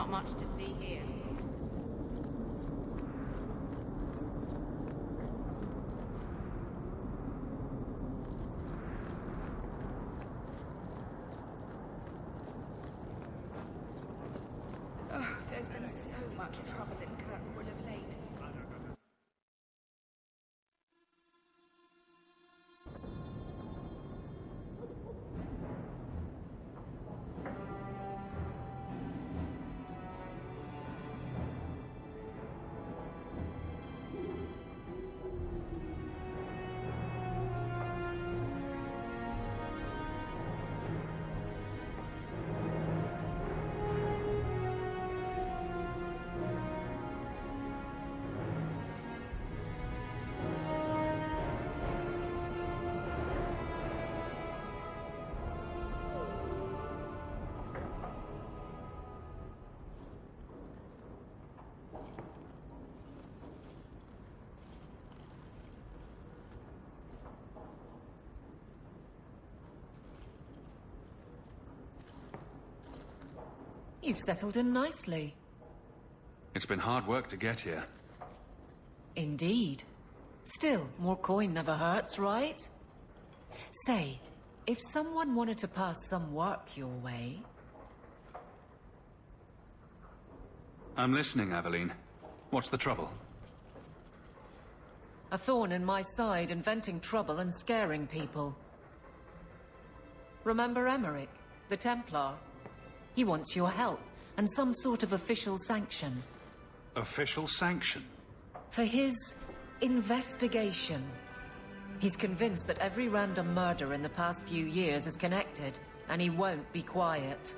Not much to see here. Oh, there's been so much trouble in Kirkwall of late. You've settled in nicely. It's been hard work to get here. Indeed. Still, more coin never hurts, right? Say, if someone wanted to pass some work your way... I'm listening, Aveline. What's the trouble? A thorn in my side, inventing trouble and scaring people. Remember Emmerich, the Templar? He wants your help, and some sort of official sanction. Official sanction? For his investigation. He's convinced that every random murder in the past few years is connected, and he won't be quiet.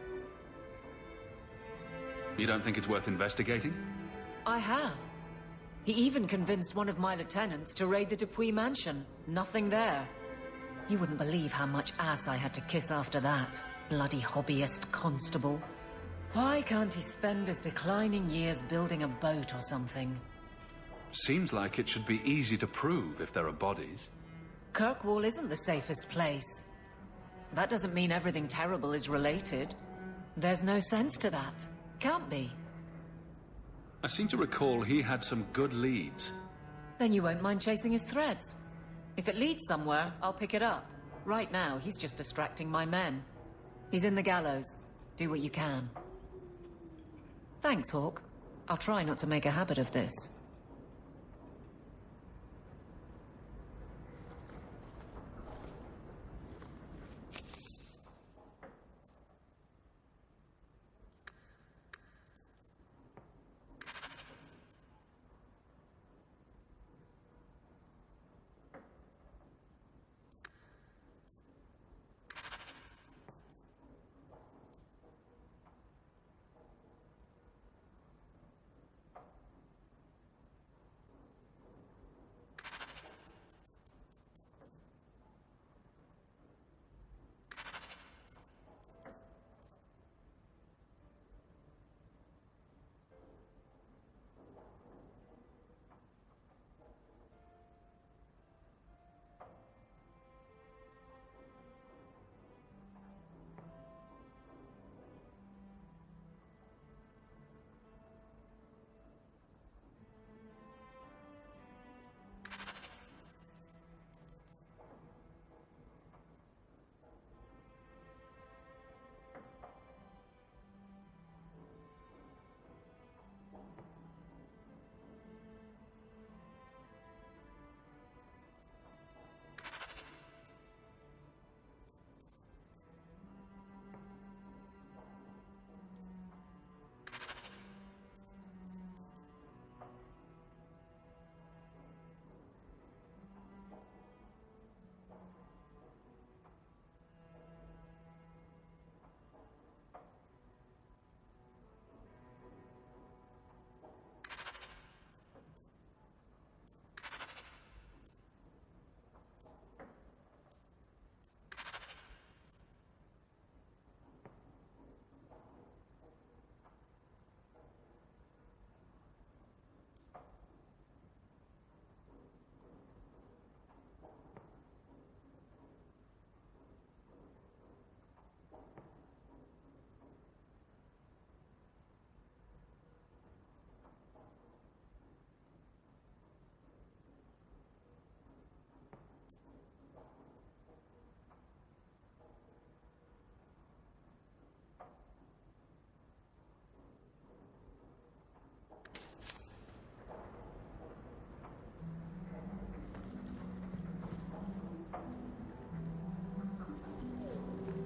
You don't think it's worth investigating? I have. He even convinced one of my lieutenants to raid the Dupuis mansion. Nothing there. You wouldn't believe how much ass I had to kiss after that. Bloody hobbyist constable. Why can't he spend his declining years building a boat or something? Seems like it should be easy to prove if there are bodies. Kirkwall isn't the safest place. That doesn't mean everything terrible is related. There's no sense to that. Can't be. I seem to recall he had some good leads. Then you won't mind chasing his threads. If it leads somewhere, I'll pick it up. Right now, he's just distracting my men. He's in the gallows. Do what you can. Thanks, Hawke. I'll try not to make a habit of this.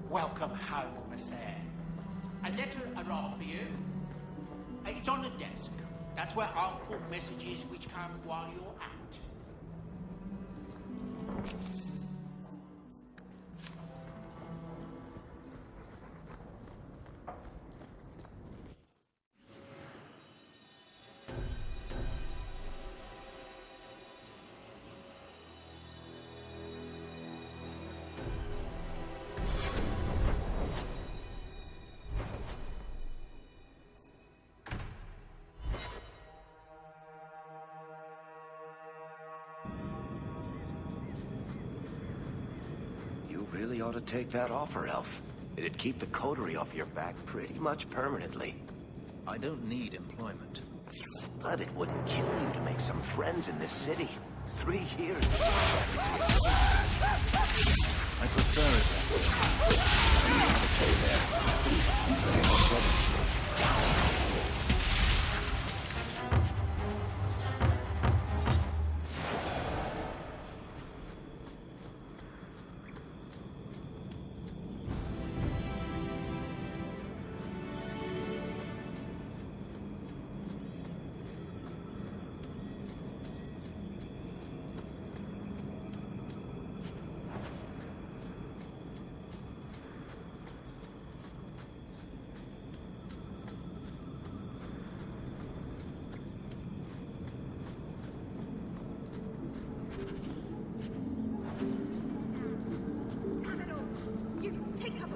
Welcome home, Miss Eyre. A letter arrived for you. It's on the desk. That's where I'll put messages which come while you're out. You really ought to take that offer, Elf. It'd keep the coterie off your back pretty much permanently. I don't need employment. But it wouldn't kill you to make some friends in this city. 3 years. I prefer it Damn it all! You take cover!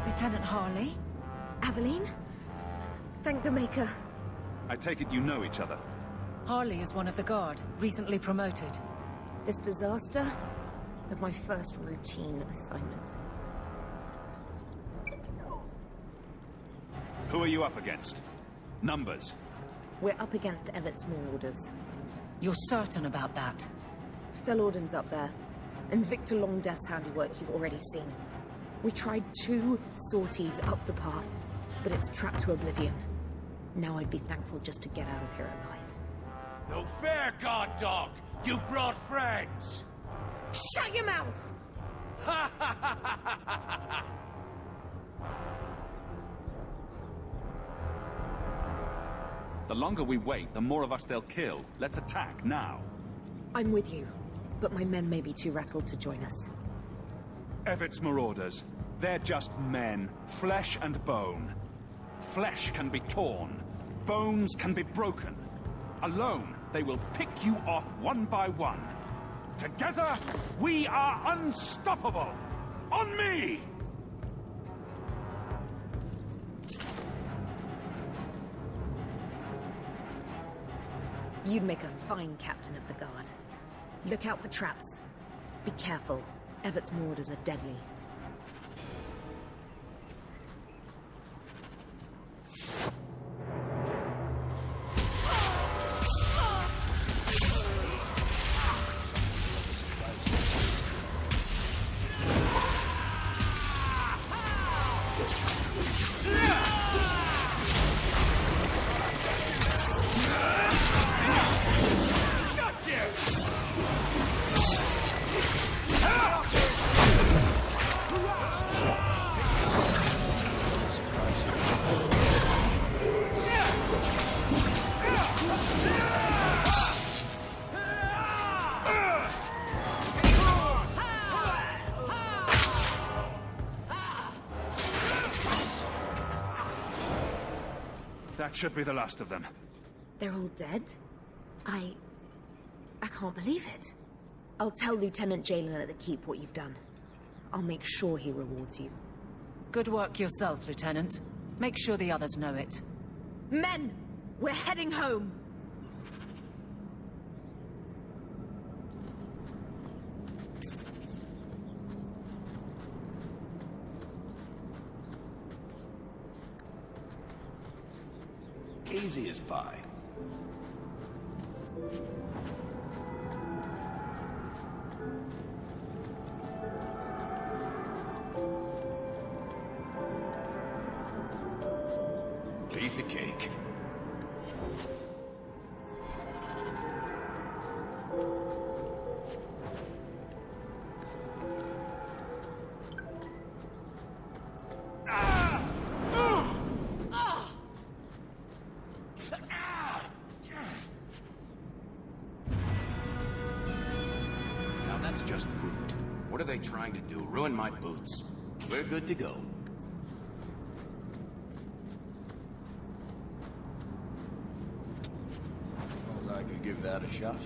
Lieutenant Harley? Aveline? Thank the Maker. I take it you know each other. Harley is one of the Guard, recently promoted. This disaster was my first routine assignment. Who are you up against? Numbers. We're up against Evert's Marauders. You're certain about that? Felorden's up there, and Victor Longdeath's handiwork you've already seen. We tried 2 sorties up the path, but it's trapped to oblivion. Now I'd be thankful just to get out of here alive. No fair, guard dog! You brought friends! Shut your mouth! The longer we wait, the more of us they'll kill. Let's attack now. I'm with you, but my men may be too rattled to join us. Evert's Marauders. They're just men. Flesh and bone. Flesh can be torn. Bones can be broken. Alone, they will pick you off one by one. Together, we are unstoppable! On me! You'd make a fine captain of the guard. Look out for traps. Be careful. Evert's Marauders are deadly. That should be the last of them. They're all dead? I can't believe it. I'll tell Lieutenant Jalen at the Keep what you've done. I'll make sure he rewards you. Good work yourself, Lieutenant. Make sure the others know it. Men! We're heading home! Easy as pie. Piece of cake. Now that's just rude. What are they trying to do? Ruin my boots? We're good to go. Suppose I could give that a shot.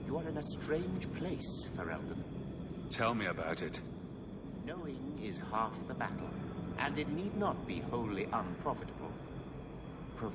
You are in a strange place, Ferelden. Tell me about it. Knowing is half the battle, and it need not be wholly unprofitable. Provided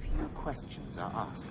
few questions are asked.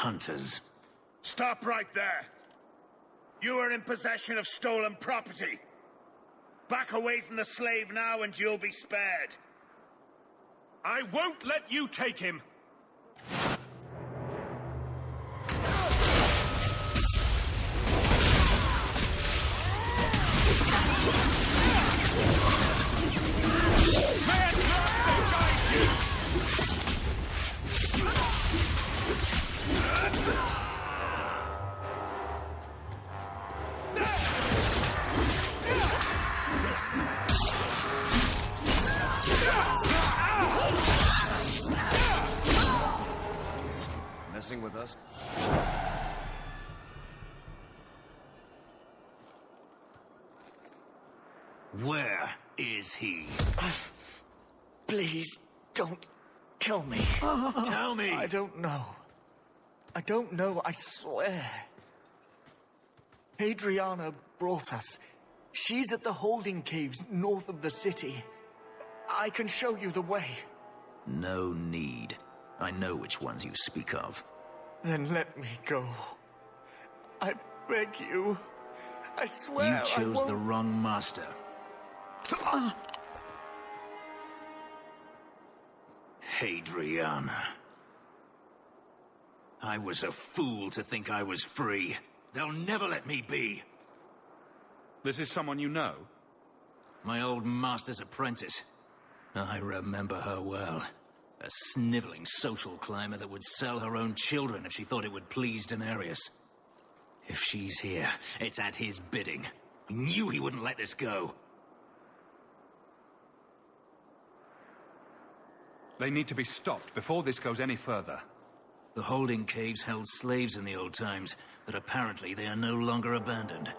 hunters. Stop right there! You are in possession of stolen property. Back away from the slave now and you'll be spared. I won't let you take him! Messing with us? Where is he? Please, don't kill me. Tell me! I don't know. I don't know, I swear. Adriana brought us. She's at the holding caves north of the city. I can show you the way. No need. I know which ones you speak of. Then let me go. I beg you. I swear You chose the wrong master. Hadriana. I was a fool to think I was free. They'll never let me be. This is someone you know? My old master's apprentice. I remember her well. A sniveling social climber that would sell her own children if she thought it would please Daenerys. If she's here, it's at his bidding. He knew he wouldn't let this go. They need to be stopped before this goes any further. The holding caves held slaves in the old times, but apparently they are no longer abandoned.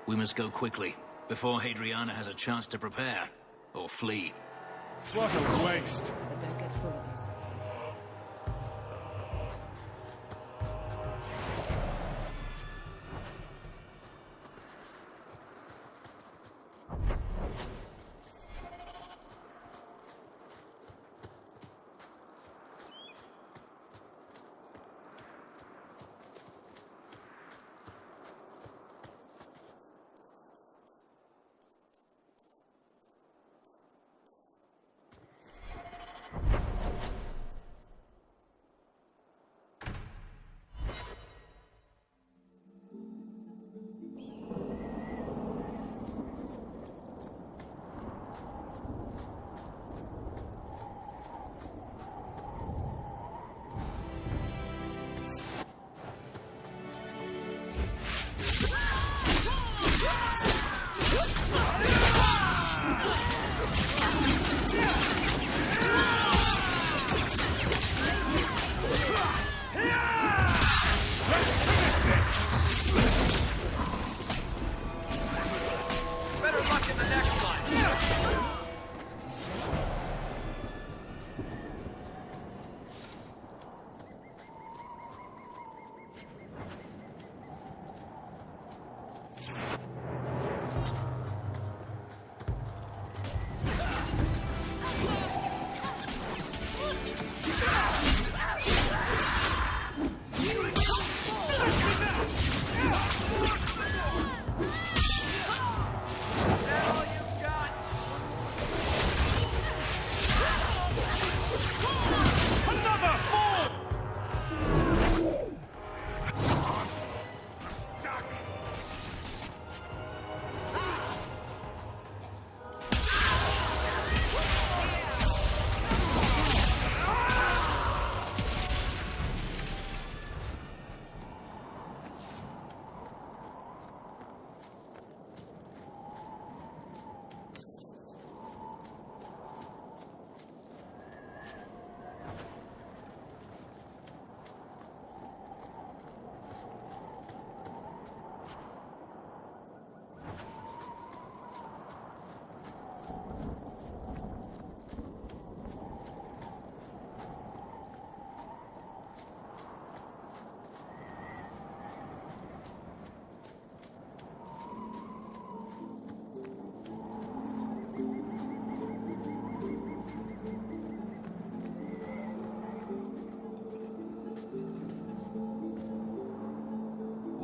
We must go quickly, before Hadriana has a chance to prepare, or flee. What a waste! But don't get full of yourself.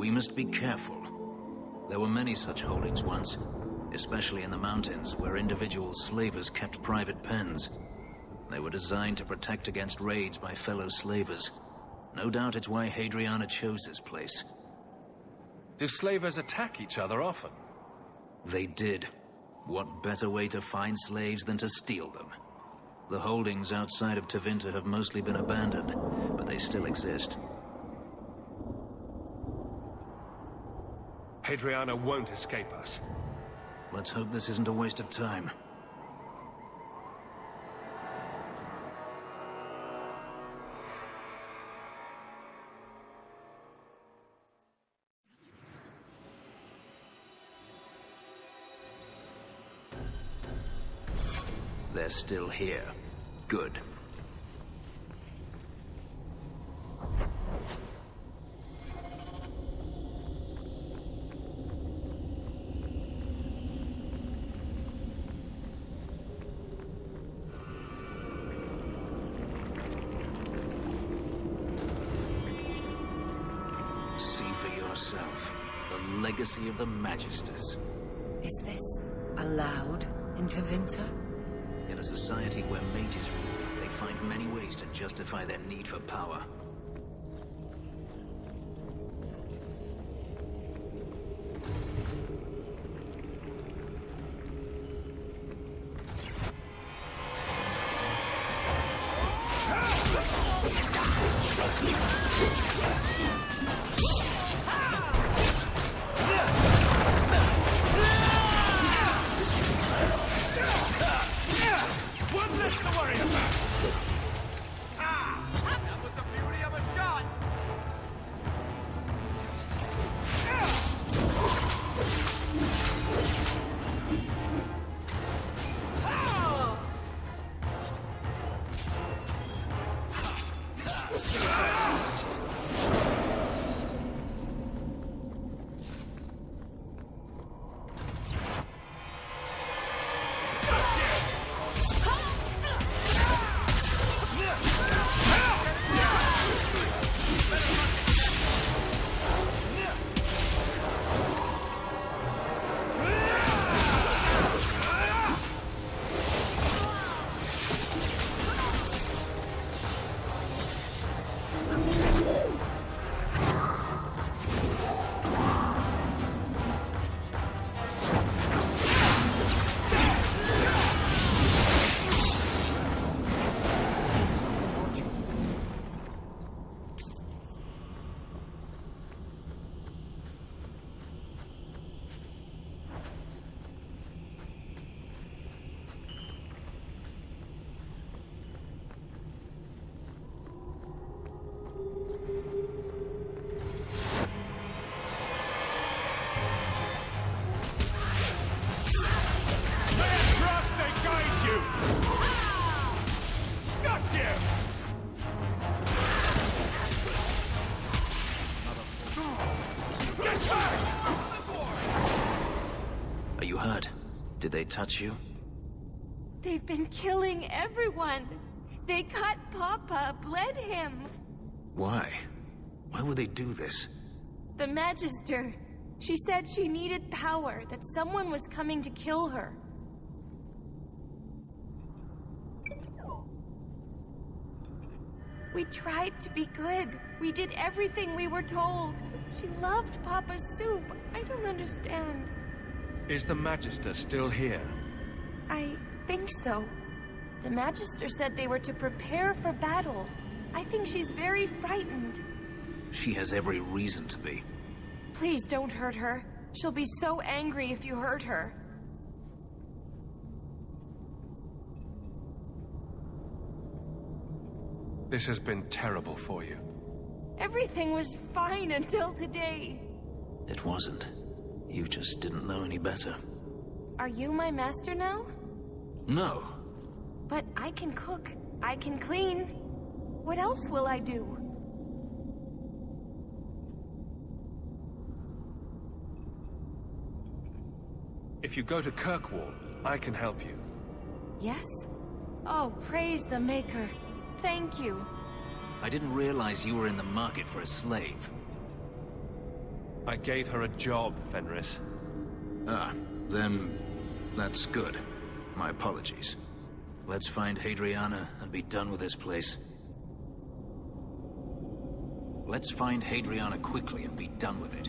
We must be careful. There were many such holdings once, especially in the mountains, where individual slavers kept private pens. They were designed to protect against raids by fellow slavers. No doubt it's why Hadriana chose this place. Do slavers attack each other often? They did. What better way to find slaves than to steal them? The holdings outside of Tevinter have mostly been abandoned, but they still exist. Hadriana won't escape us. Let's hope this isn't a waste of time. They're still here. Good. See for yourself. The legacy of the Magisters. Is this allowed in Tevinter? In a society where mages rule, they find many ways to justify their need for power. One less to worry about! That was the beauty of a shot! Are you hurt? Did they touch you? They've been killing everyone. They cut Papa, bled him. Why? Why would they do this? The Magister. She said she needed power, that someone was coming to kill her. We tried to be good. We did everything we were told. She loved Papa's soup. I don't understand. Is the Magister still here? I think so. The Magister said they were to prepare for battle. I think she's very frightened. She has every reason to be. Please don't hurt her. She'll be so angry if you hurt her. This has been terrible for you. Everything was fine until today. It wasn't. You just didn't know any better. Are you my master now? No. But I can cook. I can clean. What else will I do? If you go to Kirkwall, I can help you. Yes? Oh, praise the Maker. Thank you. I didn't realize you were in the market for a slave. I gave her a job, Fenris. Ah, then that's good. My apologies. Let's find Hadriana and be done with this place. Let's find Hadriana quickly and be done with it.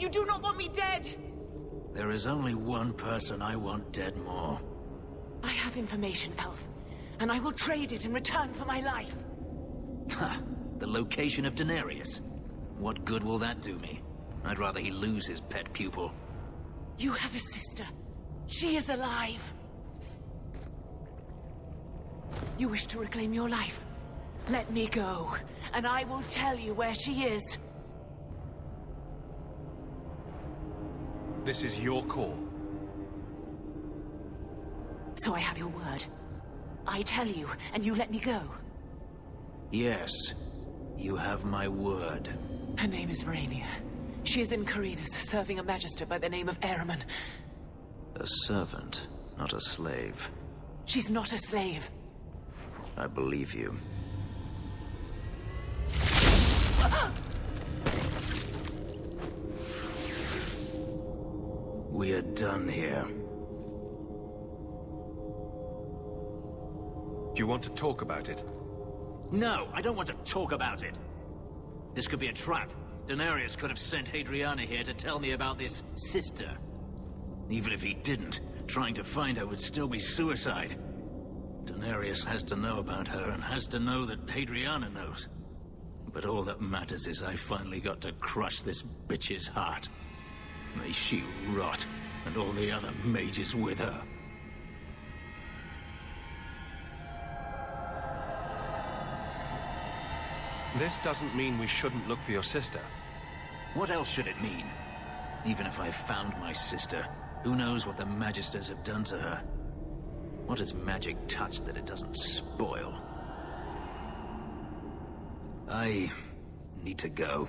You do not want me dead! There is only one person I want dead more. I have information, Elf, and I will trade it in return for my life. Ha! The location of Denarius. What good will that do me? I'd rather he lose his pet pupil. You have a sister. She is alive. You wish to reclaim your life? Let me go, and I will tell you where she is. This is your call. So I have your word. I tell you, and you let me go. Yes, you have my word. Her name is Verania. She is in Carinus, serving a magister by the name of Ahriman. A servant, not a slave. She's not a slave. I believe you. We are done here. Do you want to talk about it? No, I don't want to talk about it. This could be a trap. Denarius could have sent Hadriana here to tell me about this sister. Even if he didn't, trying to find her would still be suicide. Denarius has to know about her and has to know that Hadriana knows. But all that matters is I finally got to crush this bitch's heart. May she rot, and all the other mages with her. This doesn't mean we shouldn't look for your sister. What else should it mean? Even if I found my sister, who knows what the Magisters have done to her? What has magic touched that it doesn't spoil? I need to go.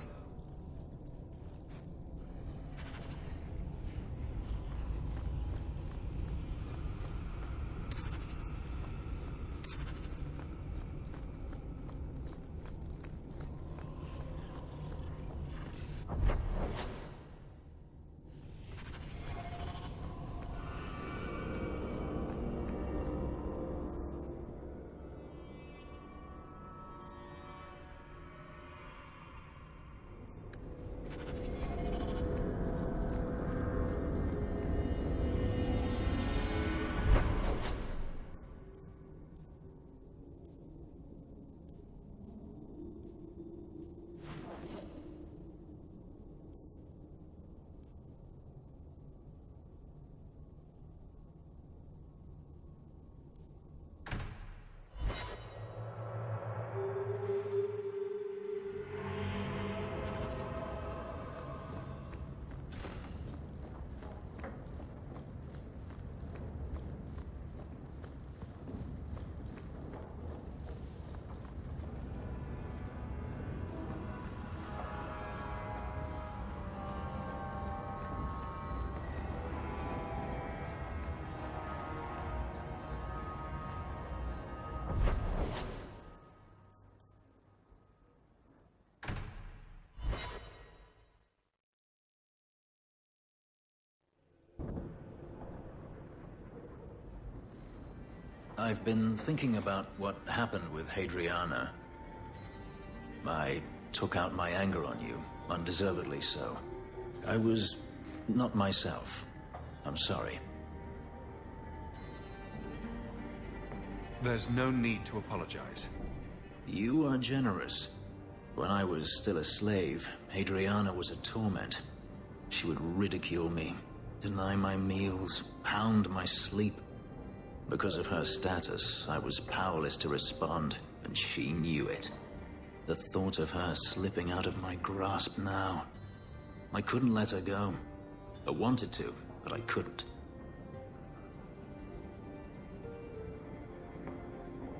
I've been thinking about what happened with Hadriana. I took out my anger on you, undeservedly so. I was not myself. I'm sorry. There's no need to apologize. You are generous. When I was still a slave, Hadriana was a torment. She would ridicule me, deny my meals, pound my sleep. Because of her status, I was powerless to respond, and she knew it. The thought of her slipping out of my grasp now. I couldn't let her go. I wanted to, but I couldn't.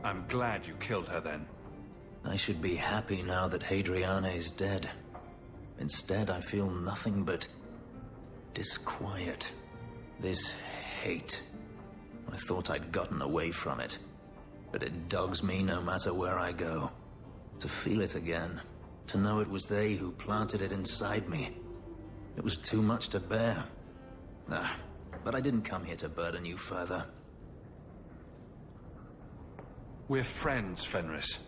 I'm glad you killed her then. I should be happy now that Hadriana is dead. Instead, I feel nothing but disquiet. This hate. I thought I'd gotten away from it, but it dogs me no matter where I go. To feel it again, to know it was they who planted it inside me. It was too much to bear. But I didn't come here to burden you further. We're friends, Fenris.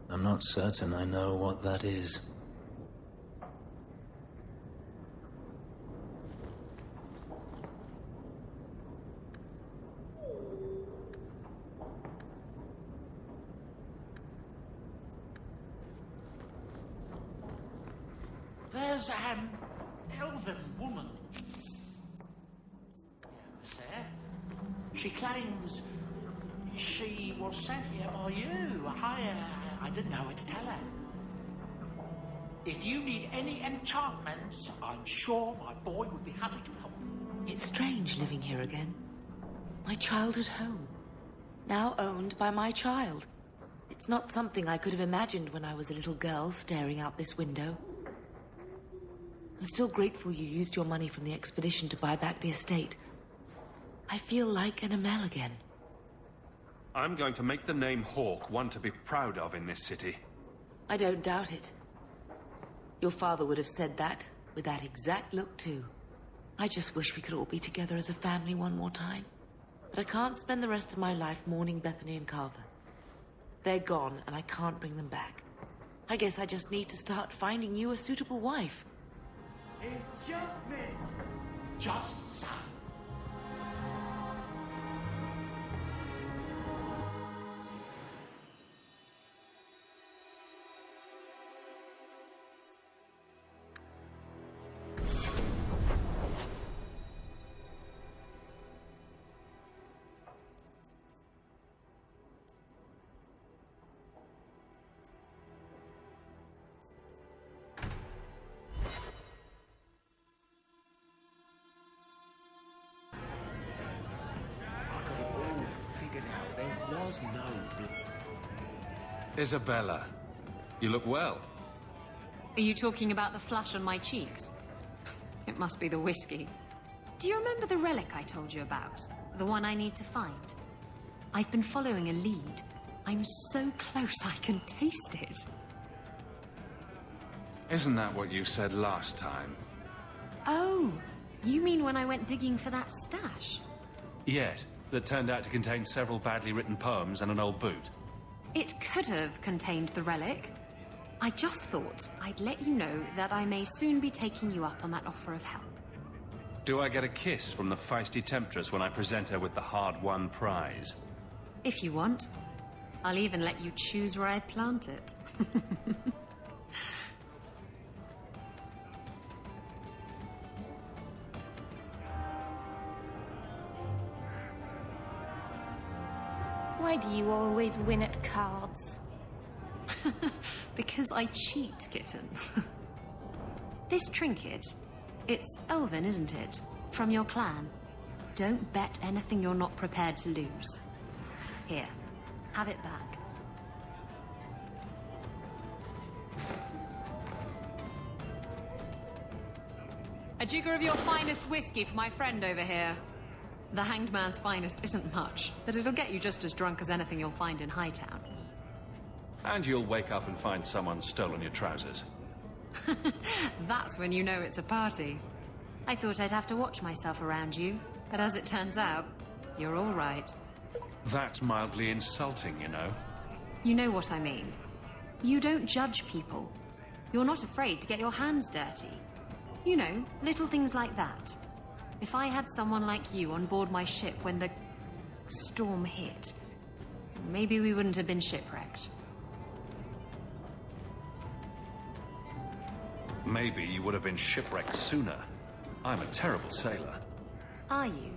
I'm not certain I know what that is. There's an elven woman. There. She claims she was sent here by you. I didn't know what to tell her. If you need any enchantments, I'm sure my boy would be happy to help. It's strange living here again. My childhood home. Now owned by my child. It's not something I could have imagined when I was a little girl staring out this window. I'm still grateful you used your money from the expedition to buy back the estate. I feel like an Amel again. I'm going to make the name Hawke one to be proud of in this city. I don't doubt it. Your father would have said that, with that exact look too. I just wish we could all be together as a family one more time. But I can't spend the rest of my life mourning Bethany and Carver. They're gone, and I can't bring them back. I guess I just need to start finding you a suitable wife. Enchantment! Just so. Isabella, you look well. Are you talking about the flush on my cheeks? It must be the whiskey. Do you remember the relic I told you about? The one I need to find? I've been following a lead. I'm so close I can taste it. Isn't that what you said last time? Oh, you mean when I went digging for that stash? Yes, that turned out to contain several badly written poems and an old boot. It could have contained the relic. I just thought I'd let you know that I may soon be taking you up on that offer of help. Do I get a kiss from the feisty temptress when I present her with the hard-won prize? If you want. I'll even let you choose where I plant it. Why do you always win at cards? Because I cheat, kitten. This trinket, it's elven, isn't it? From your clan. Don't bet anything you're not prepared to lose. Here, have it back. A jigger of your finest whiskey for my friend over here. The Hanged Man's finest isn't much, but it'll get you just as drunk as anything you'll find in Hightown. And you'll wake up and find someone stolen your trousers. That's when you know it's a party. I thought I'd have to watch myself around you, but as it turns out, you're all right. That's mildly insulting, you know. You know what I mean. You don't judge people. You're not afraid to get your hands dirty. You know, little things like that. If I had someone like you on board my ship when the storm hit, maybe we wouldn't have been shipwrecked. Maybe you would have been shipwrecked sooner. I'm a terrible sailor. Are you?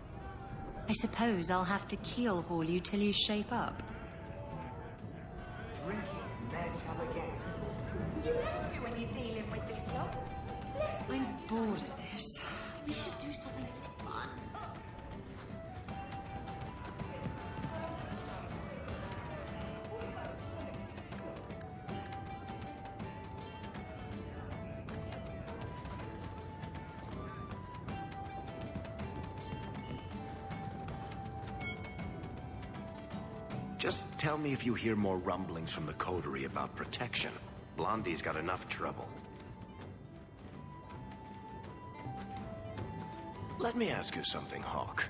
I suppose I'll have to keel haul you till you shape up. Drinking meds come again. You have to when you're dealing with this lot. I'm bored of this. We should do something fun. Just tell me if you hear more rumblings from the Coterie about protection. Blondie's got enough trouble. Let me ask you something, Hawke.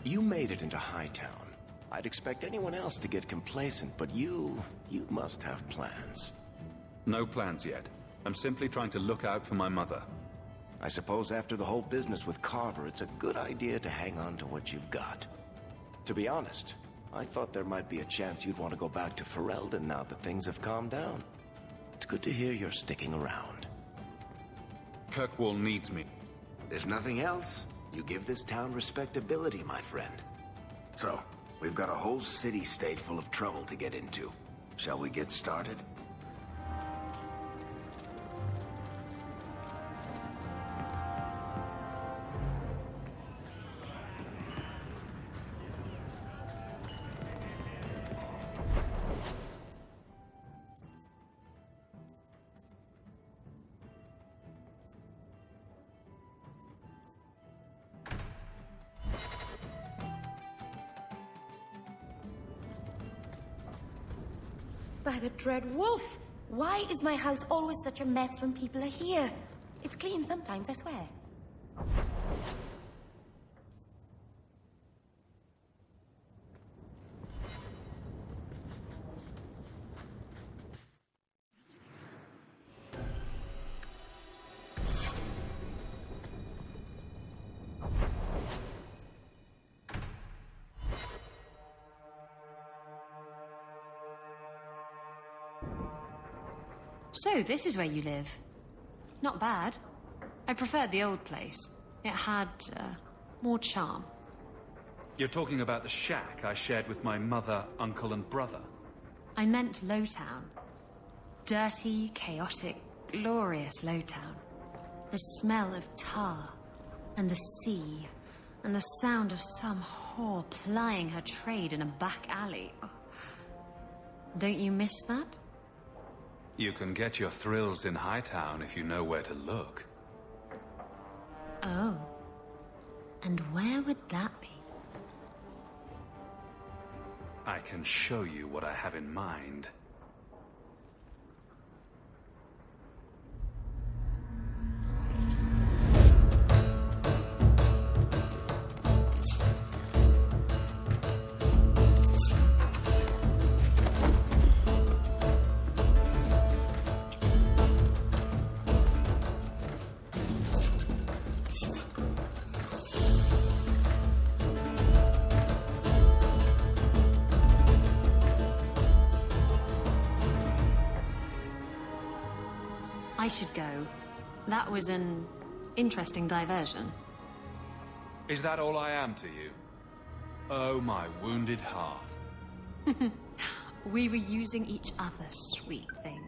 You made it into Hightown. I'd expect anyone else to get complacent, but you must have plans. No plans yet. I'm simply trying to look out for my mother. I suppose after the whole business with Carver, it's a good idea to hang on to what you've got. To be honest, I thought there might be a chance you'd want to go back to Ferelden now that things have calmed down. It's good to hear you're sticking around. Kirkwall needs me. If nothing else, you give this town respectability, my friend. So, we've got a whole city-state full of trouble to get into. Shall we get started? By the Dread Wolf! Why is my house always such a mess when people are here? It's clean sometimes, I swear. So, this is where you live. Not bad. I preferred the old place. It had, more charm. You're talking about the shack I shared with my mother, uncle, and brother. I meant Lowtown. Dirty, chaotic, glorious Lowtown. The smell of tar, and the sea, and the sound of some whore plying her trade in a back alley. Oh. Don't you miss that? You can get your thrills in Hightown if you know where to look. Oh. And where would that be? I can show you what I have in mind. I should go. That was an interesting diversion. Is that all I am to you? Oh, my wounded heart. We were using each other, sweet thing.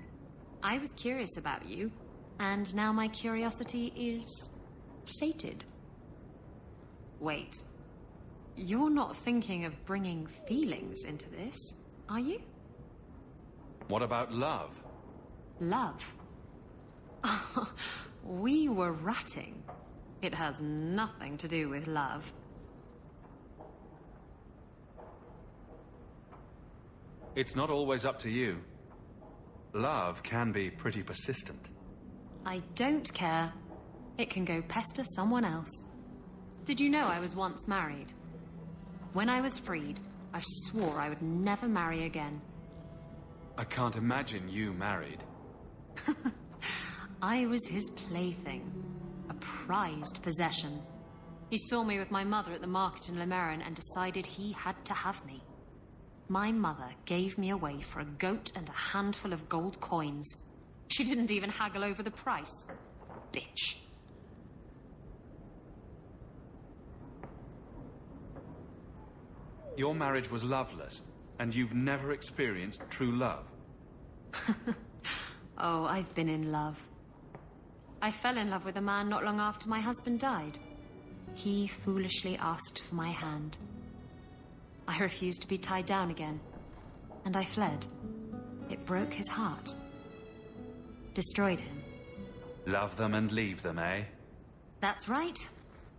I was curious about you, and now my curiosity is sated. Wait. You're not thinking of bringing feelings into this, are you? What about love? Love? We were ratting. It has nothing to do with love. It's not always up to you. Love can be pretty persistent. I don't care. It can go pester someone else. Did you know I was once married? When I was freed, I swore I would never marry again. I can't imagine you married. I was his plaything. A prized possession. He saw me with my mother at the market in Lemerin and decided he had to have me. My mother gave me away for a goat and a handful of gold coins. She didn't even haggle over the price. Bitch. Your marriage was loveless, and you've never experienced true love. Oh, I've been in love. I fell in love with a man not long after my husband died. He foolishly asked for my hand. I refused to be tied down again, and I fled. It broke his heart. Destroyed him. Love them and leave them, eh? That's right.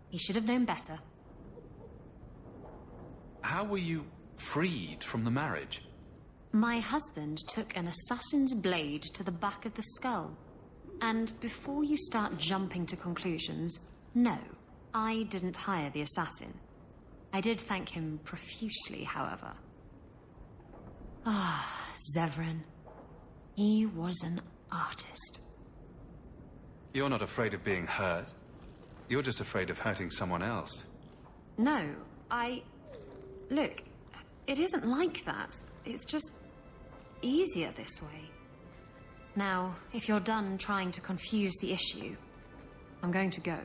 He should have known better. How were you freed from the marriage? My husband took an assassin's blade to the back of the skull. And before you start jumping to conclusions, no, I didn't hire the assassin. I did thank him profusely, however. Ah, Zevran. He was an artist. You're not afraid of being hurt. You're just afraid of hurting someone else. No, Look, it isn't like that. It's just easier this way. Now, if you're done trying to confuse the issue, I'm going to go.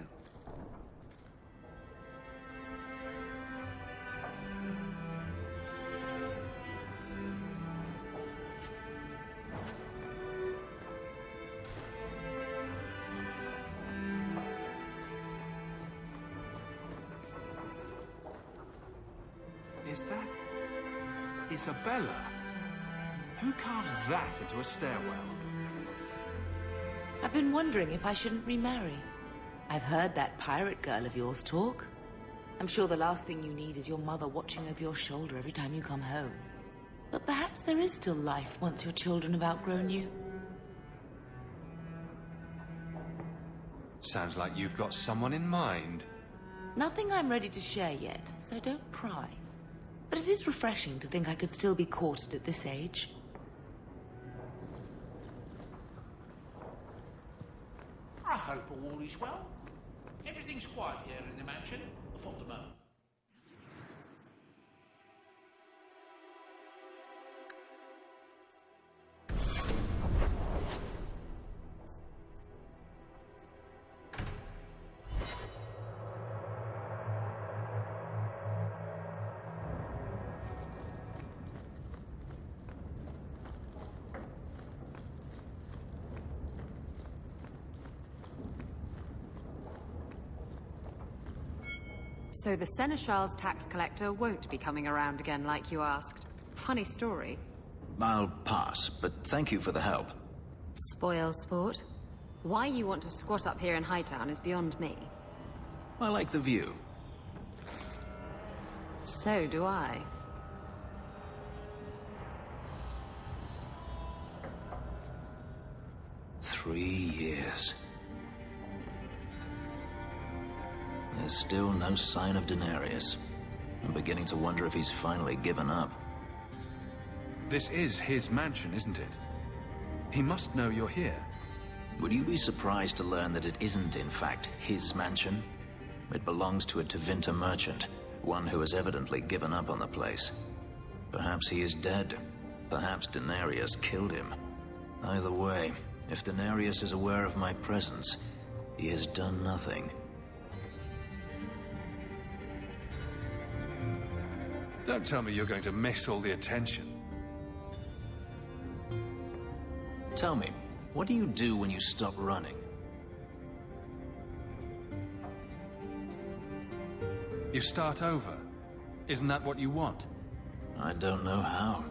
Is that Isabella? Who carves that into a stairwell? I've been wondering if I shouldn't remarry. I've heard that pirate girl of yours talk. I'm sure the last thing you need is your mother watching over your shoulder every time you come home. But perhaps there is still life once your children have outgrown you. Sounds like you've got someone in mind. Nothing I'm ready to share yet, so don't pry. But it is refreshing to think I could still be courted at this age. I hope all is well. Everything's quiet here in the mansion for the moment. So the Seneschal's tax collector won't be coming around again like you asked. Funny story. I'll pass, but thank you for the help. Spoil sport. Why you want to squat up here in Hightown is beyond me. I like the view. So do I. Three years. There's still no sign of Denarius. I'm beginning to wonder if he's finally given up. This is his mansion, isn't it? He must know you're here. Would you be surprised to learn that it isn't, in fact, his mansion? It belongs to a Tevinter merchant, one who has evidently given up on the place. Perhaps he is dead. Perhaps Denarius killed him. Either way, if Denarius is aware of my presence, he has done nothing. Don't tell me you're going to miss all the attention. Tell me, what do you do when you stop running? You start over. Isn't that what you want? I don't know how.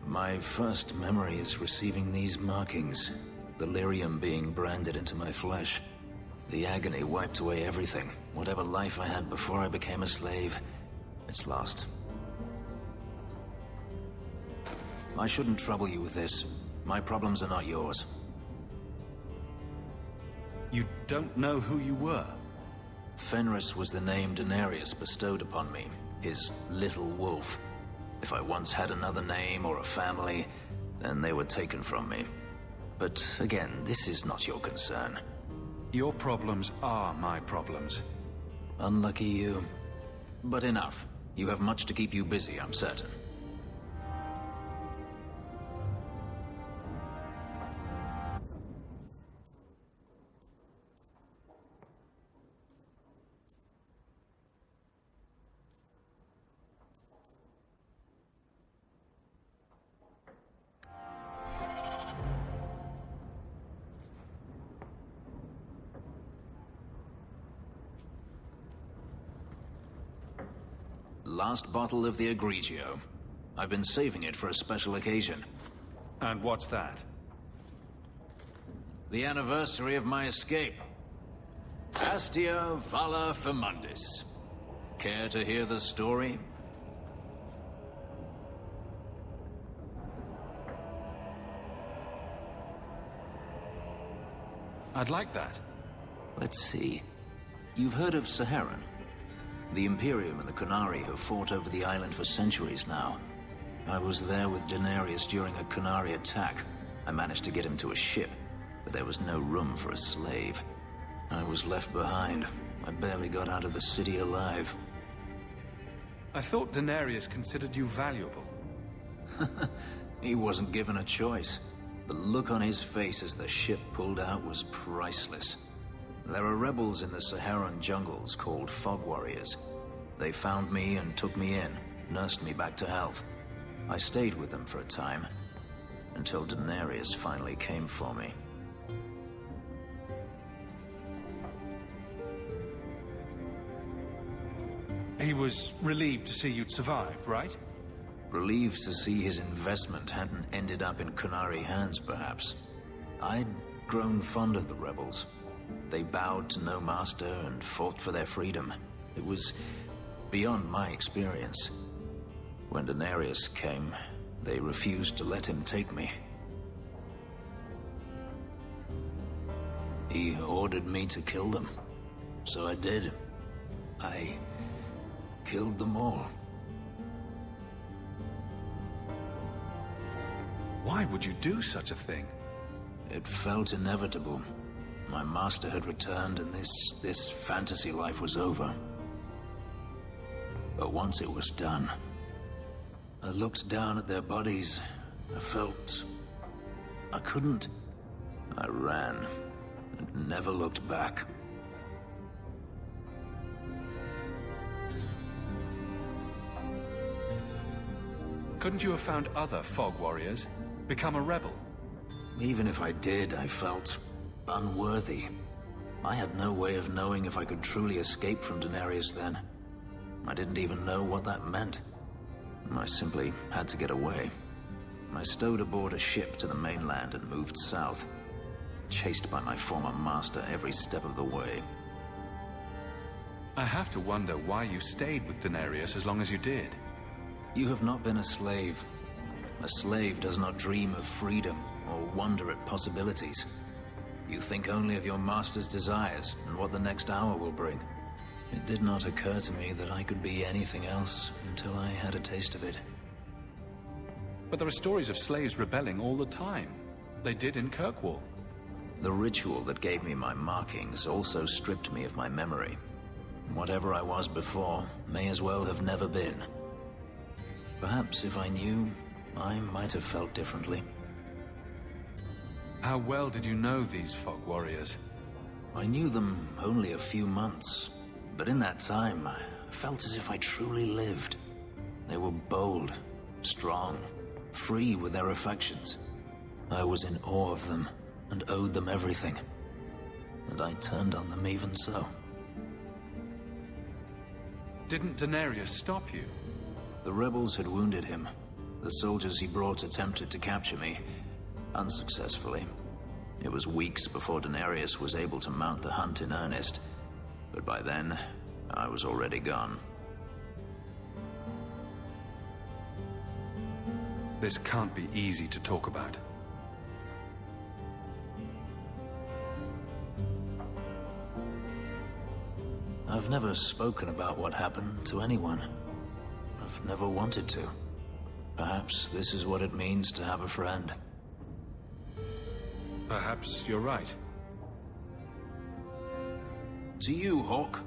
My first memory is receiving these markings. The lyrium being branded into my flesh. The agony wiped away everything. Whatever life I had before I became a slave, it's lost. I shouldn't trouble you with this. My problems are not yours. You don't know who you were? Fenris was the name Denarius bestowed upon me. His little wolf. If I once had another name or a family, then they were taken from me. But again, this is not your concern. Your problems are my problems. Unlucky you. But enough. You have much to keep you busy, I'm certain. Last bottle of the Egregio. I've been saving it for a special occasion. And what's that? The anniversary of my escape. Astia Vala Firmundis. Care to hear the story? I'd like that. Let's see. You've heard of Saharan? The Imperium and the Qunari have fought over the island for centuries now. I was there with Daenerys during a Qunari attack. I managed to get him to a ship, but there was no room for a slave. I was left behind. I barely got out of the city alive. I thought Daenerys considered you valuable. He wasn't given a choice. The look on his face as the ship pulled out was priceless. There are rebels in the Saharan jungles called Fog Warriors. They found me and took me in, nursed me back to health. I stayed with them for a time, until Daenerys finally came for me. He was relieved to see you'd survived, right? Relieved to see his investment hadn't ended up in Qunari hands, perhaps. I'd grown fond of the rebels. They bowed to no master and fought for their freedom. It was beyond my experience. When Daenerys came, they refused to let him take me. He ordered me to kill them. So I did. I killed them all. Why would you do such a thing? It felt inevitable. My master had returned and this fantasy life was over. But once it was done, I looked down at their bodies. I felt I couldn't. I ran and never looked back. Couldn't you have found other Fog Warriors? Become a rebel? Even if I did, I felt unworthy. I had no way of knowing if I could truly escape from Daenerys then. I didn't even know what that meant. I simply had to get away. I stowed aboard a ship to the mainland and moved south, chased by my former master every step of the way. I have to wonder why you stayed with Daenerys as long as you did. You have not been a slave. A slave does not dream of freedom or wonder at possibilities. You think only of your master's desires and what the next hour will bring. It did not occur to me that I could be anything else until I had a taste of it. But there are stories of slaves rebelling all the time. They did in Kirkwall. The ritual that gave me my markings also stripped me of my memory. Whatever I was before may as well have never been. Perhaps if I knew, I might have felt differently. How well did you know these Fog Warriors? I knew them only a few months, but in that time, I felt as if I truly lived. They were bold, strong, free with their affections. I was in awe of them and owed them everything. And I turned on them even so. Didn't Daenerys stop you? The rebels had wounded him. The soldiers he brought attempted to capture me, unsuccessfully. It was weeks before Daenerys was able to mount the hunt in earnest, but by then, I was already gone. This can't be easy to talk about. I've never spoken about what happened to anyone. I've never wanted to. Perhaps this is what it means to have a friend. Perhaps you're right. To you, Hawke,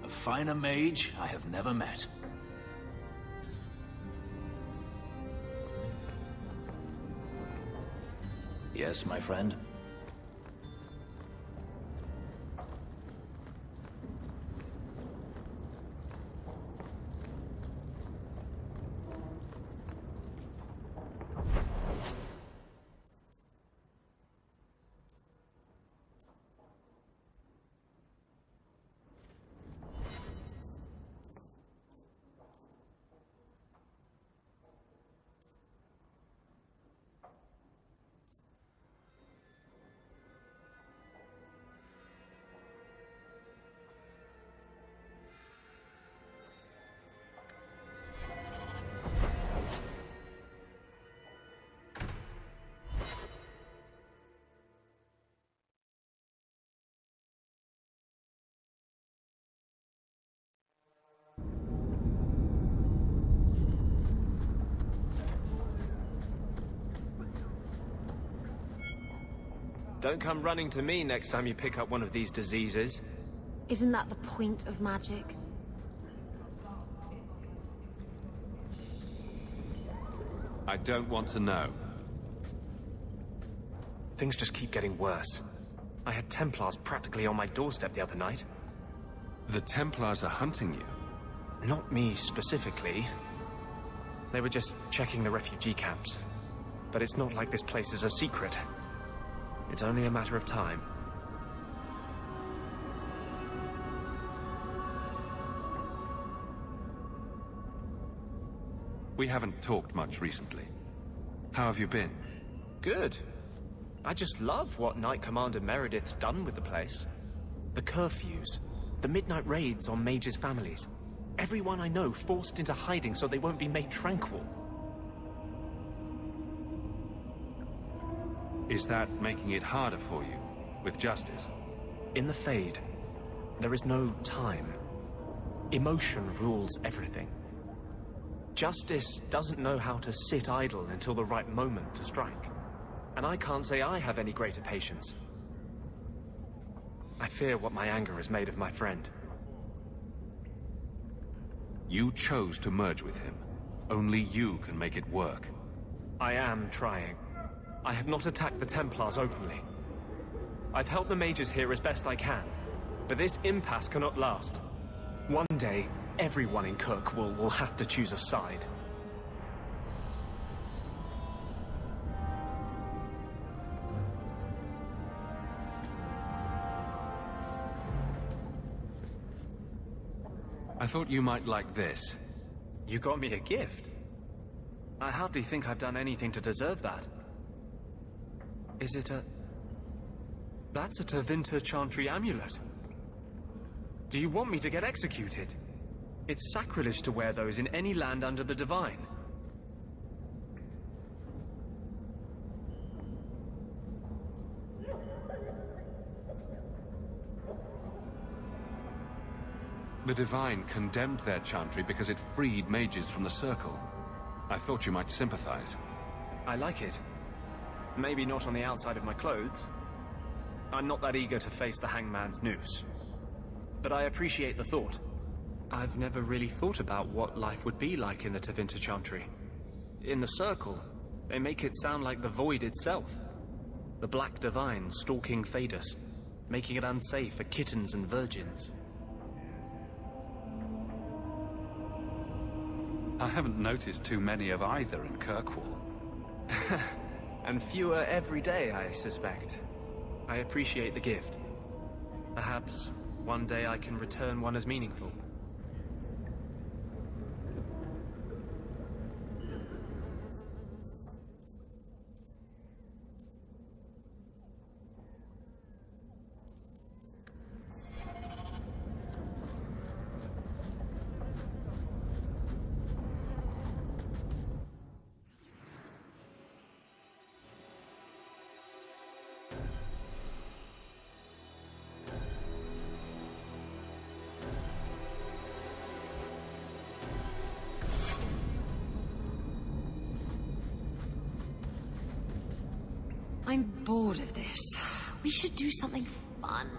a finer mage I have never met. Yes, my friend? Don't come running to me next time you pick up one of these diseases. Isn't that the point of magic? I don't want to know. Things just keep getting worse. I had Templars practically on my doorstep the other night. The Templars are hunting you? Not me specifically. They were just checking the refugee camps. But it's not like this place is a secret. It's only a matter of time. We haven't talked much recently. How have you been? Good. I just love what Knight Commander Meredith's done with the place. The curfews, the midnight raids on mages' families. Everyone I know forced into hiding so they won't be made tranquil. Is that making it harder for you, with justice? In the Fade, there is no time. Emotion rules everything. Justice doesn't know how to sit idle until the right moment to strike. And I can't say I have any greater patience. I fear what my anger has made of my friend. You chose to merge with him. Only you can make it work. I am trying. I have not attacked the Templars openly. I've helped the mages here as best I can, but this impasse cannot last. One day, everyone in Kirkwall will have to choose a side. I thought you might like this. You got me a gift? I hardly think I've done anything to deserve that. Is it a... That's a Tevinter Chantry amulet. Do you want me to get executed? It's sacrilege to wear those in any land under the Divine. The Divine condemned their chantry because it freed mages from the Circle. I thought you might sympathize. I like it. Maybe not on the outside of my clothes. I'm not that eager to face the hangman's noose. But I appreciate the thought. I've never really thought about what life would be like in the Tevinter Chantry. In the Circle, they make it sound like the Void itself. The Black Divine stalking Thedas, making it unsafe for kittens and virgins. I haven't noticed too many of either in Kirkwall. And fewer every day, I suspect. I appreciate the gift. Perhaps one day I can return one as meaningful. I'm bored of this. We should do something fun.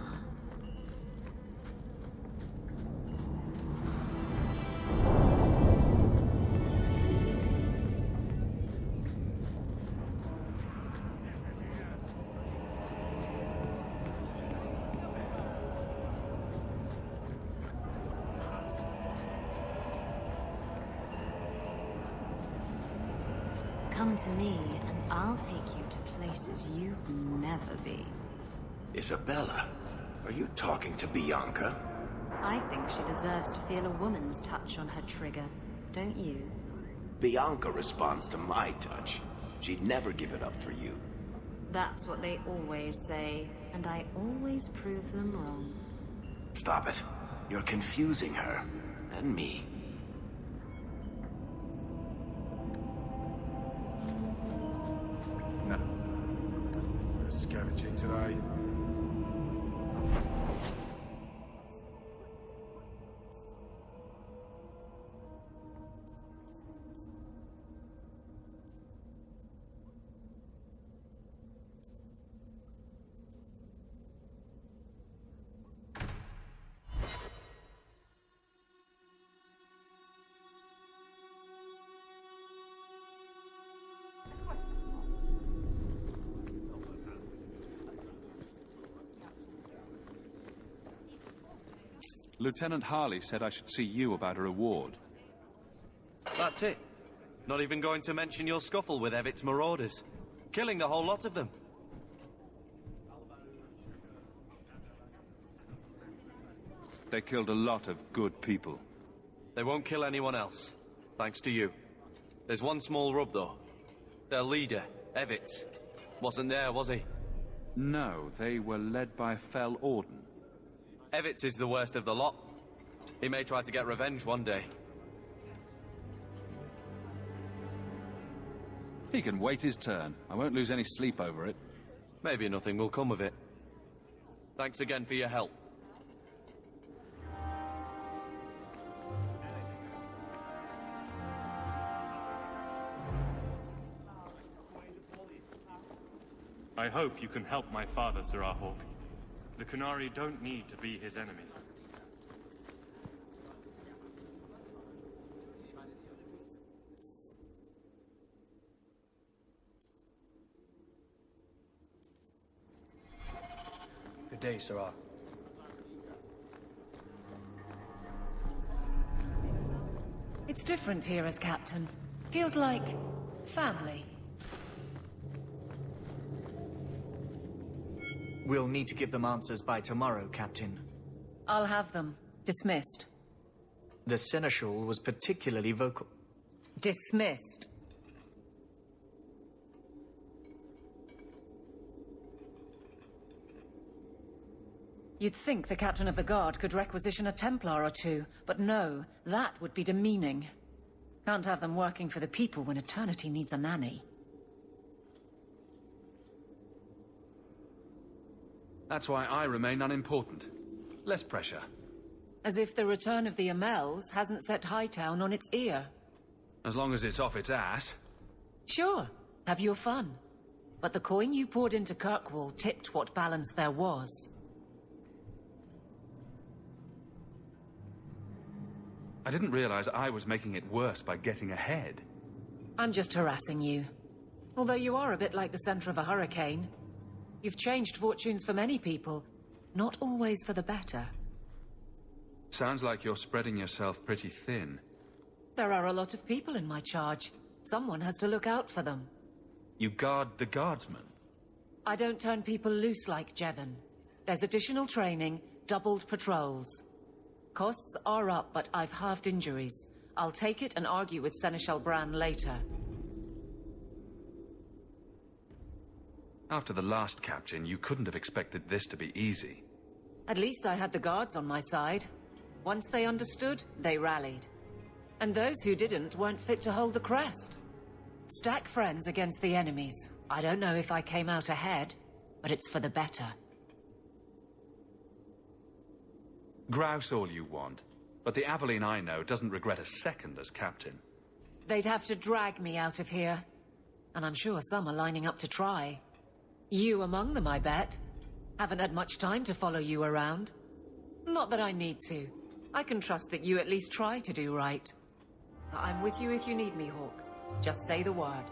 Come to me, and I'll take you to places you've never been. Isabella, are you talking to Bianca? I think she deserves to feel a woman's touch on her trigger, don't you? Bianca responds to my touch. She'd never give it up for you. That's what they always say, and I always prove them wrong. Stop it. You're confusing her. And me. Scavenging today. Lieutenant Harley said I should see you about a reward. That's it. Not even going to mention your scuffle with Evit's marauders. Killing the whole lot of them. They killed a lot of good people. They won't kill anyone else. Thanks to you. There's one small rub, though. Their leader, Evitz, wasn't there, was he? No, they were led by Fel Orden. Evitz is the worst of the lot. He may try to get revenge one day. He can wait his turn. I won't lose any sleep over it. Maybe nothing will come of it. Thanks again for your help. I hope you can help my father, Sir Ahawk. The Qunari don't need to be his enemy. Good day, Sirrah. It's different here as captain. Feels like family. We'll need to give them answers by tomorrow, Captain. I'll have them. Dismissed. The Seneschal was particularly vocal. Dismissed. You'd think the Captain of the Guard could requisition a Templar or two, but no, that would be demeaning. Can't have them working for the people when eternity needs a nanny. That's why I remain unimportant. Less pressure. As if the return of the Amels hasn't set Hightown on its ear. As long as it's off its ass. Sure, have your fun. But the coin you poured into Kirkwall tipped what balance there was. I didn't realize I was making it worse by getting ahead. I'm just harassing you. Although you are a bit like the center of a hurricane. You've changed fortunes for many people, not always for the better. Sounds like you're spreading yourself pretty thin. There are a lot of people in my charge. Someone has to look out for them. You guard the guardsmen? I don't turn people loose like Jevon. There's additional training, doubled patrols. Costs are up, but I've halved injuries. I'll take it and argue with Seneschal Bran later. After the last captain, you couldn't have expected this to be easy. At least I had the guards on my side. Once they understood, they rallied. And those who didn't weren't fit to hold the crest. Stack friends against the enemies. I don't know if I came out ahead, but it's for the better. Grouse all you want, but the Aveline I know doesn't regret a second as captain. They'd have to drag me out of here. And I'm sure some are lining up to try. You among them, I bet. Haven't had much time to follow you around. Not that I need to. I can trust that you at least try to do right. I'm with you if you need me, Hawke. Just say the word.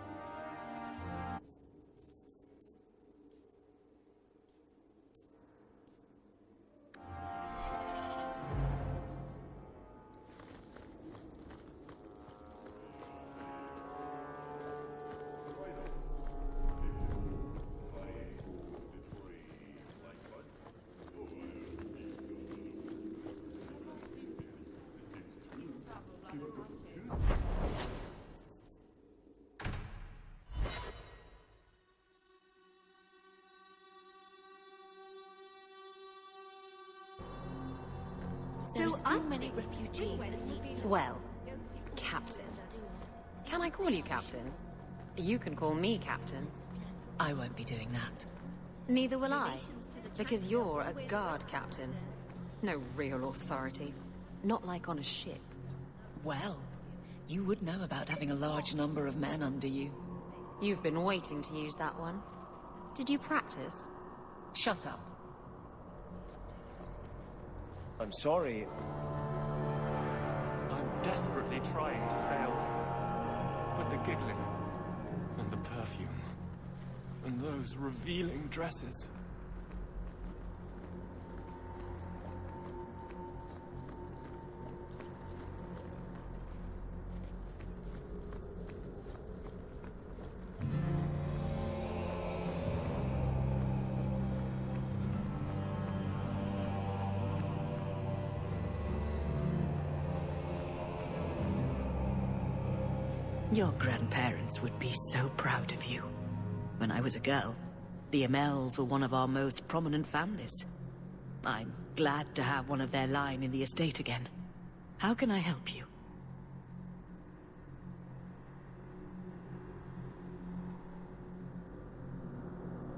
There's too many refugees that need... Well, Captain. Can I call you Captain? You can call me Captain. I won't be doing that. Neither will I, because you're a guard captain. No real authority. Not like on a ship. Well, you would know about having a large number of men under you. You've been waiting to use that one. Did you practice? Shut up. I'm sorry. I'm desperately trying to stay alive. But the giggling, and the perfume, and those revealing dresses. Your grandparents would be so proud of you. When I was a girl, the Amels were one of our most prominent families. I'm glad to have one of their line in the estate again. How can I help you?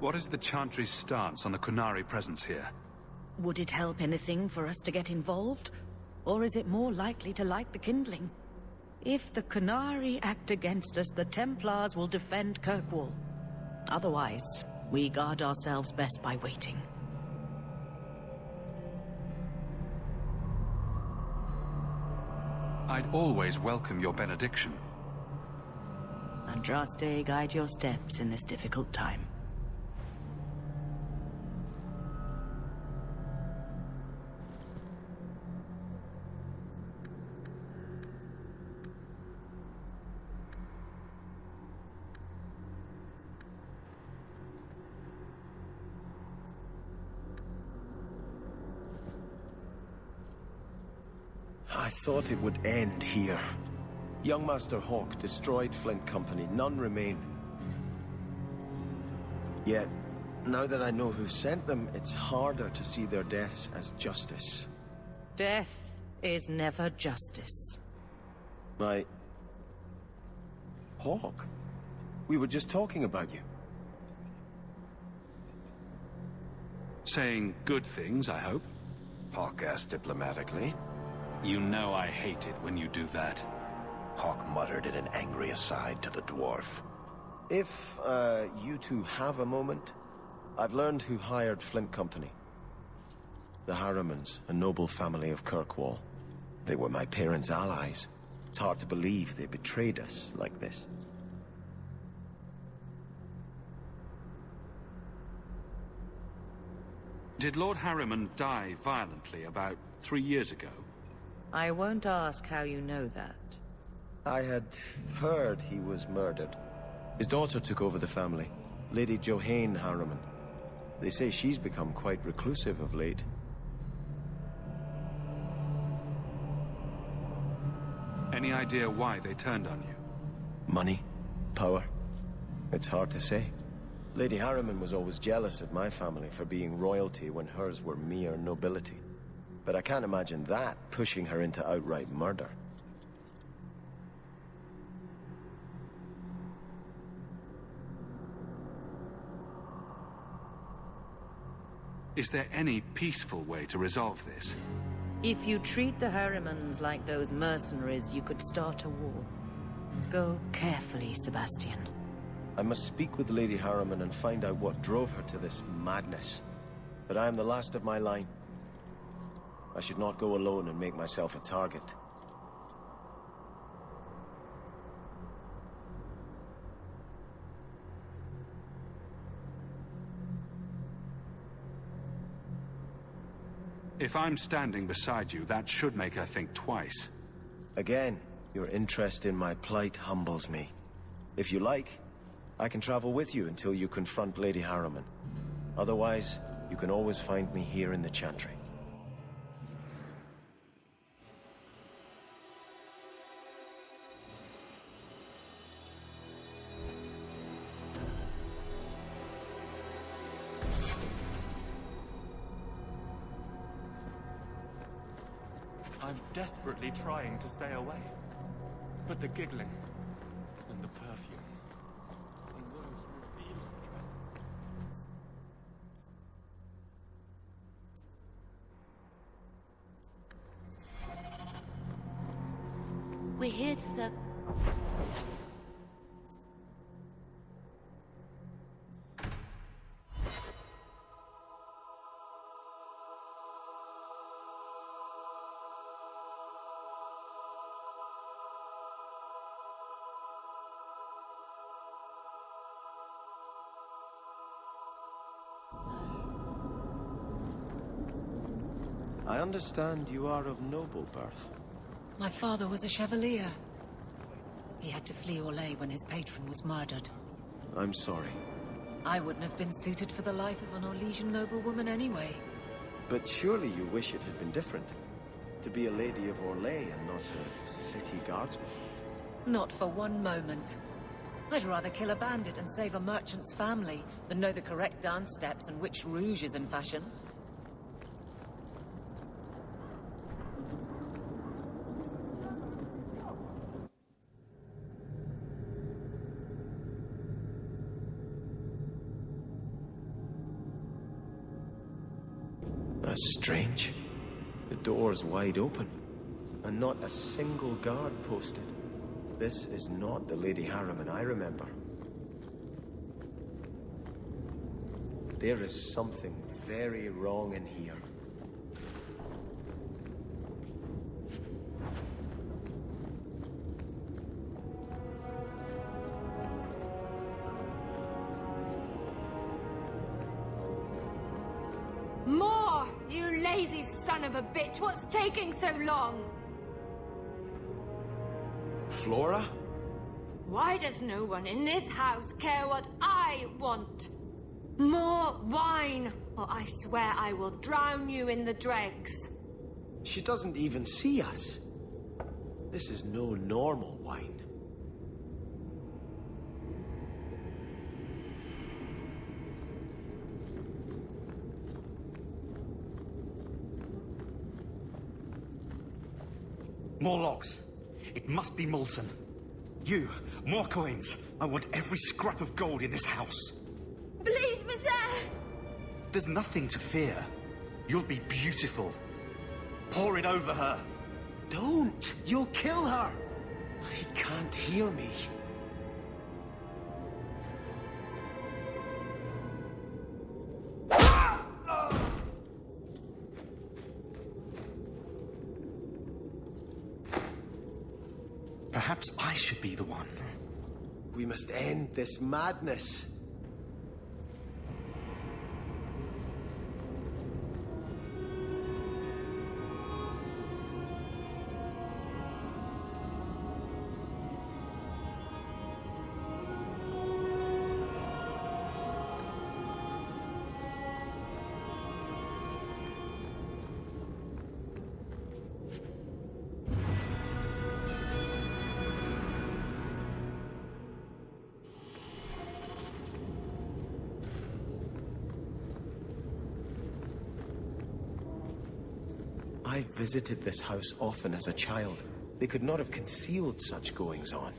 What is the Chantry's stance on the Qunari presence here? Would it help anything for us to get involved? Or is it more likely to light the kindling? If the Qunari act against us, the Templars will defend Kirkwall. Otherwise, we guard ourselves best by waiting. I'd always welcome your benediction. Andraste, guide your steps in this difficult time. I thought it would end here. Young Master Hawke destroyed Flint Company. None remain. Yet, now that I know who sent them, it's harder to see their deaths as justice. Death is never justice. Hawke? We were just talking about you. Saying good things, I hope. Hawke asked diplomatically. You know I hate it when you do that. Hawke muttered in an angry aside to the dwarf. If, you two have a moment, I've learned who hired Flint Company. The Harrimans, a noble family of Kirkwall. They were my parents' allies. It's hard to believe they betrayed us like this. Did Lord Harriman die violently about 3 years ago? I won't ask how you know that. I had heard he was murdered. His daughter took over the family, Lady Johanne Harriman. They say she's become quite reclusive of late. Any idea why they turned on you? Money? Power? It's hard to say. Lady Harriman was always jealous of my family for being royalty when hers were mere nobility. But I can't imagine that pushing her into outright murder. Is there any peaceful way to resolve this? If you treat the Harrimans like those mercenaries, you could start a war. Go carefully, Sebastian. I must speak with Lady Harriman and find out what drove her to this madness. But I am the last of my line. I should not go alone and make myself a target. If I'm standing beside you, that should make her think twice. Again, your interest in my plight humbles me. If you like, I can travel with you until you confront Lady Harriman. Otherwise, you can always find me here in the Chantry. I'm desperately trying to stay away. But the giggling, and the perfume, and those revealing dresses. We're here to serve... I understand you are of noble birth. My father was a chevalier. He had to flee Orlais when his patron was murdered. I'm sorry. I wouldn't have been suited for the life of an Orlesian noblewoman anyway. But surely you wish it had been different. To be a lady of Orlais and not a city guardsman. Not for one moment. I'd rather kill a bandit and save a merchant's family than know the correct dance steps and which rouge is in fashion. That's strange. The door's wide open, and not a single guard posted. This is not the Lady Harriman I remember. There is something very wrong in here. More! You lazy son of a bitch! What's taking so long? Flora? Why does no one in this house care what I want? More wine, or I swear I will drown you in the dregs. She doesn't even see us. This is no normal wine. More logs. It must be molten. You, more coins. I want every scrap of gold in this house. Please, Monsieur! There's nothing to fear. You'll be beautiful. Pour it over her. Don't! You'll kill her! He can't hear me. Perhaps I should be the one. We must end this madness. I visited this house often as a child. They could not have concealed such goings-on.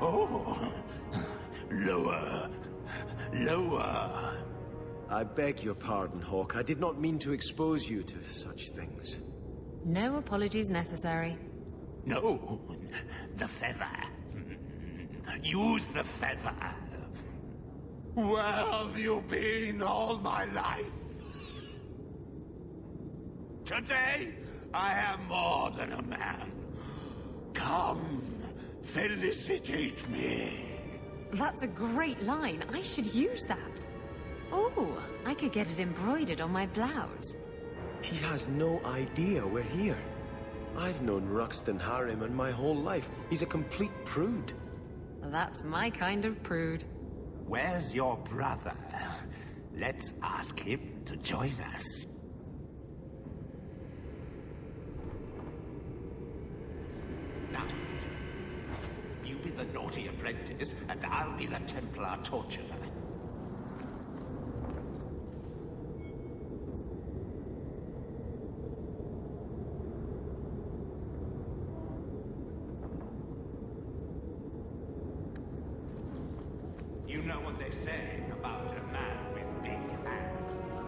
Oh, lower. Lower. I beg your pardon, Hawk. I did not mean to expose you to such things. No apologies necessary. No, the feather. Use the feather. Where have you been all my life? Today, I am more than a man. Come, felicitate me. That's a great line. I should use that. Oh, I could get it embroidered on my blouse. He has no idea we're here. I've known Ruxton Harriman my whole life. He's a complete prude. That's my kind of prude. Where's your brother? Let's ask him to join us. Now, you be the naughty apprentice, and I'll be the Templar torturer. You know what they say about a man with big hands.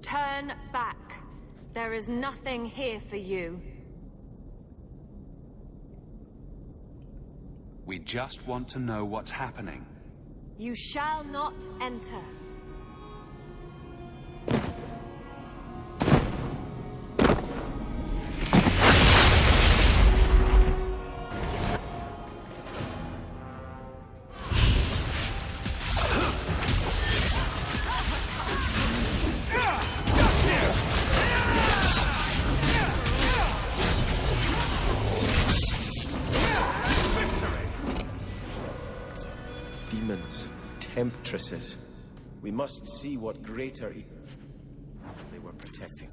Turn back. There is nothing here for you. We just want to know what's happening. You shall not enter. Demons, temptresses. We must see what greater they were protecting.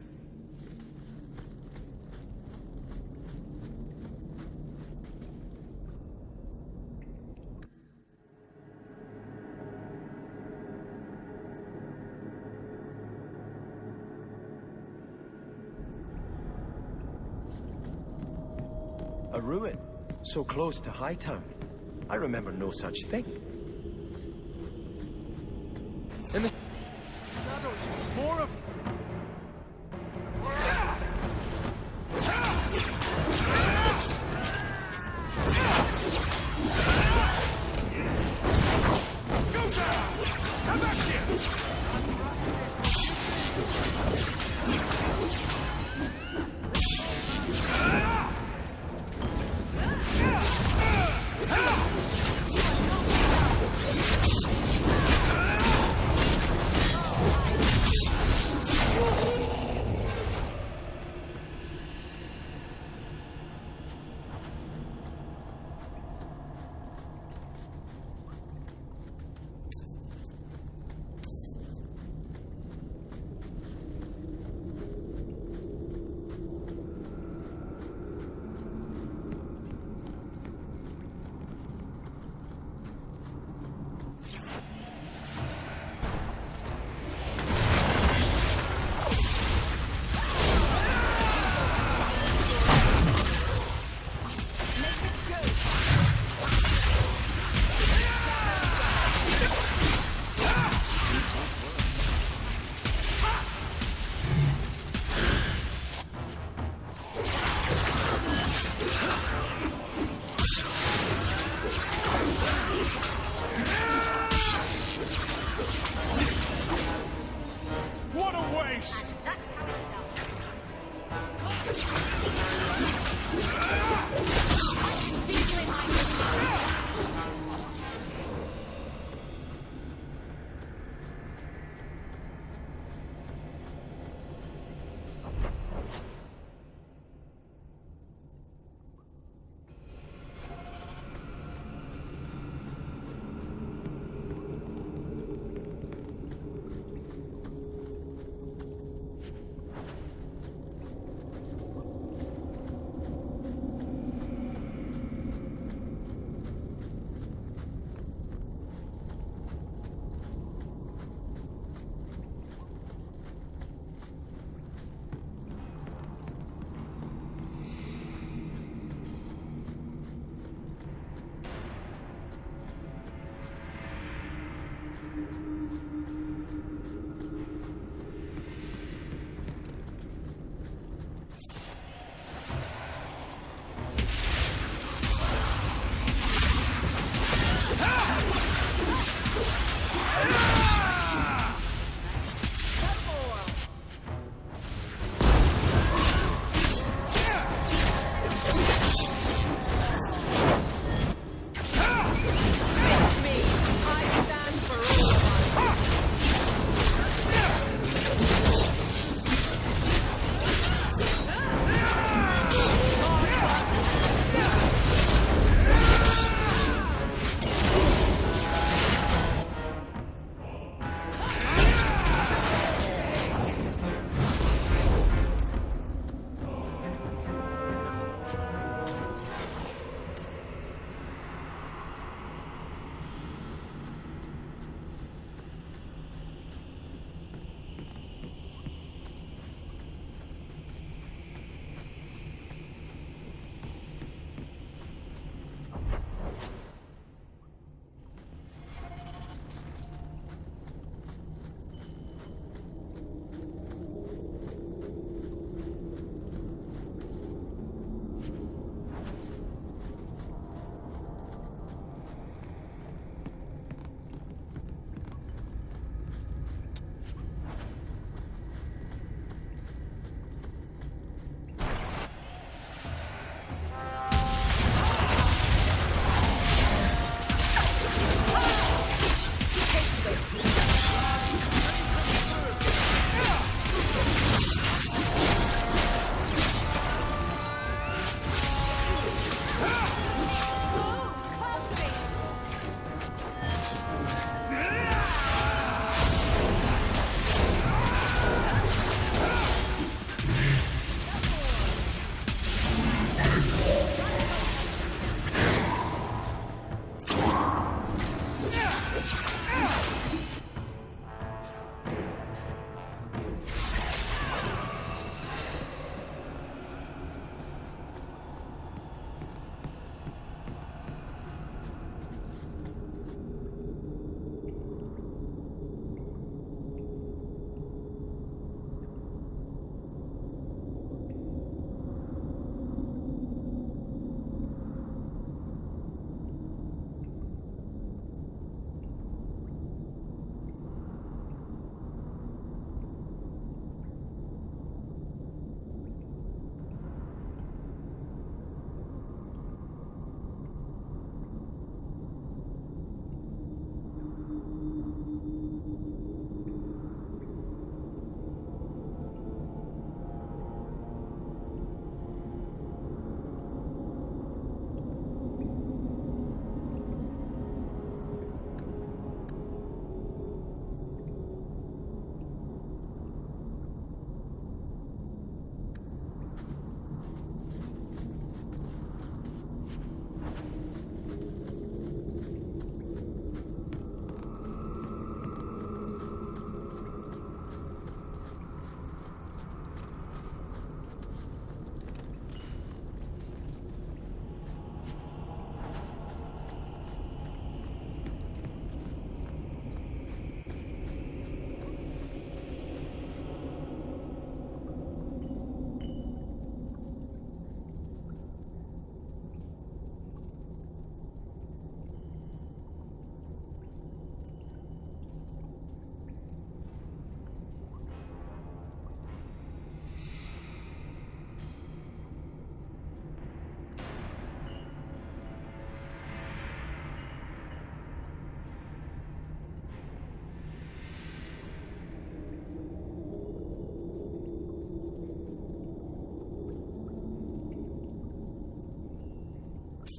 A ruin, so close to Hightown. I remember no such thing. And the shadows, more of... Go down! Come back here!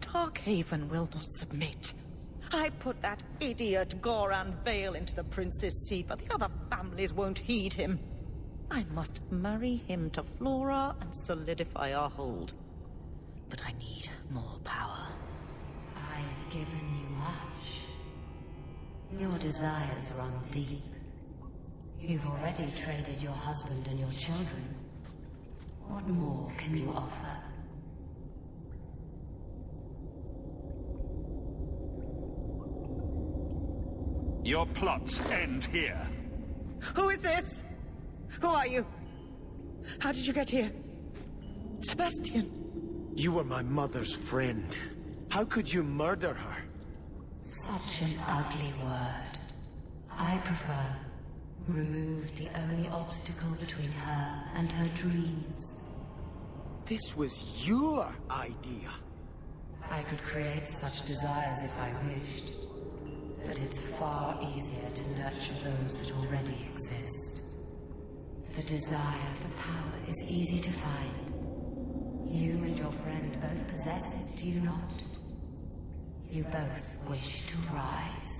Starkhaven will not submit. I put that idiot Goran Vale into the Prince's Sea, but the other families won't heed him. I must marry him to Flora and solidify our hold. But I need more power. I've given you much. Your desires run deep. You've already traded your husband and your children. What more can you offer? Your plots end here. Who is this? Who are you? How did you get here? Sebastian. You were my mother's friend. How could you murder her? Such an ugly word. I prefer remove the only obstacle between her and her dreams. This was your idea. I could create such desires if I wished. But it's far easier to nurture those that already exist. The desire for power is easy to find. You and your friend both possess it, do you not? You both wish to rise.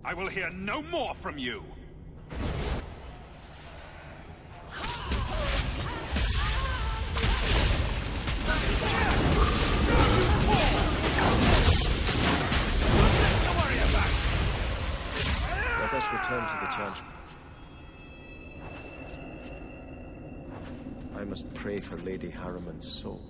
I will hear no more from you! Let us return to the Chantry. I must pray for Lady Harriman's soul.